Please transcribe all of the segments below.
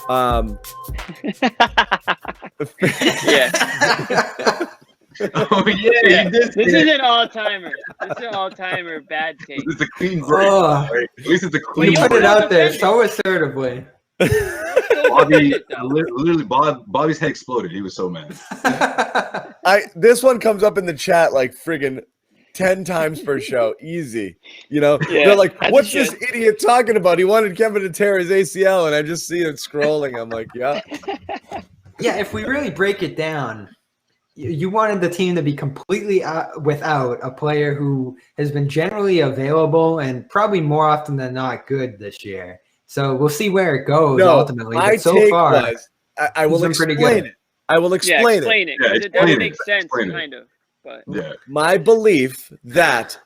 Yeah. Oh yeah, This is an all-timer. This is an all-timer bad take. This is a clean break. Right? At least it's a clean You break. put it out there so assertively. Bobby, literally, Bobby's head exploded. He was so mad. This one comes up in the chat like friggin' 10 times per show. Easy. You know, Yeah, they're like, that's what's good. this idiot talking about? He wanted Kemba to tear his ACL, and I just see it scrolling. I'm like, yeah. Yeah, if we really break it down, you wanted the team to be completely without a player who has been generally available and probably more often than not good this year. So we'll see where it goes ultimately. My But so take far, was, I will explain it. I will explain it. Explain it. 'Cause it doesn't make sense, kind of. But Yeah. My belief that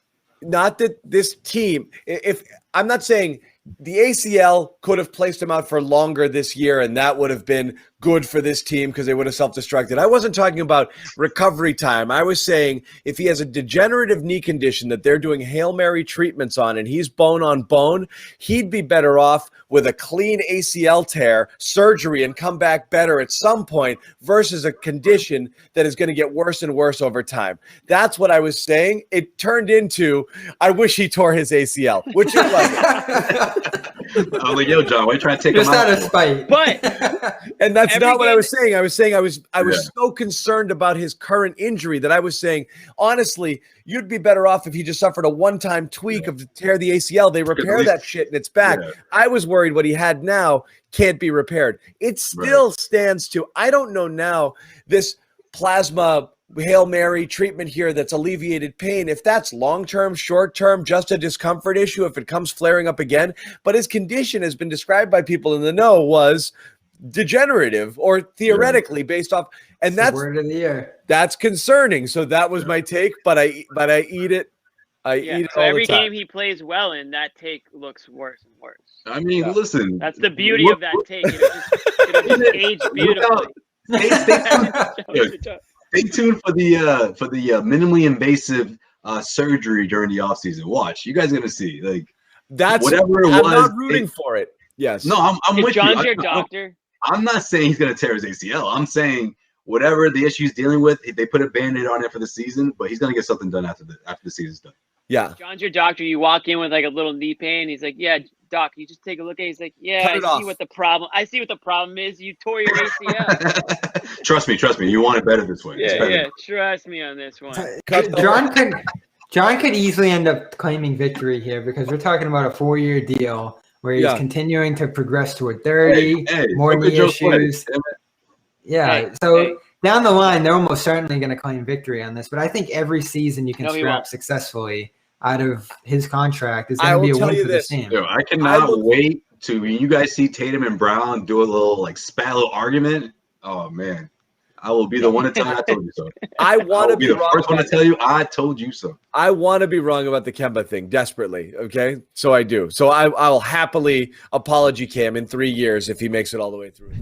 not that this team, if I'm not saying the ACL could have placed him out for longer this year, and that would have been good for this team because they would have self-destructed. I wasn't talking about recovery time. I was saying if he has a degenerative knee condition that they're doing Hail Mary treatments on and he's bone on bone, he'd be better off with a clean ACL tear, surgery, and come back better at some point versus a condition that is going to get worse and worse over time. That's what I was saying. It turned into, I wish he tore his ACL, which it wasn't. I was like, yo, John, why are you trying to take just him out out? of spite. But And that's Every not what I game- was saying. I was saying I was so concerned about his current injury that I was saying, honestly, you'd be better off if he just suffered a one-time tweak of tear the ACL. They repair that shit and it's back. Yeah. I was worried what he had now can't be repaired. It still stands to, I don't know now, this plasma Hail Mary treatment here that's alleviated pain, if that's long-term, short-term, just a discomfort issue, if it comes flaring up again. But his condition has been described by people in the know was degenerative or theoretically based off, and that's word of the year. That's concerning. So that was my take, but I eat it. I eat it so all every the time. game he plays well in, that take looks worse and worse. I mean, listen. That's the beauty of that take. It'll just age beautifully. Stay tuned for the minimally invasive surgery during the offseason. Watch, you guys are gonna see That's whatever it I'm was. not rooting for it. Yes. No, I'm with John's you. your doctor. I'm not saying he's gonna tear his ACL. I'm saying whatever the issue he's dealing with, they put a Band-Aid on it for the season, but he's gonna get something done after the season's done. Yeah. John's your doctor. You walk in with like a little knee pain. He's like, "Yeah, doc, you just take a look at it." He's like, "Yeah, I see what the problem is. You tore your ACL." Trust me. You want it better this way. Yeah. Trust me on this one. John could easily end up claiming victory here because we're talking about a 4-year deal where he's continuing to progress toward 30, more knee issues. Down the line, they're almost certainly going to claim victory on this. But I think every season you can scrap successfully out of his contract is going to be a win for this team. Yo, I cannot wait to when you guys see Tatum and Brown do a little argument. Oh man, I will be the one to tell you I told you so. I want to be the first one to tell you I told you so. I want to be wrong about the Kemba thing desperately. Okay, so I do. So I will happily apology Cam in 3 years if he makes it all the way through.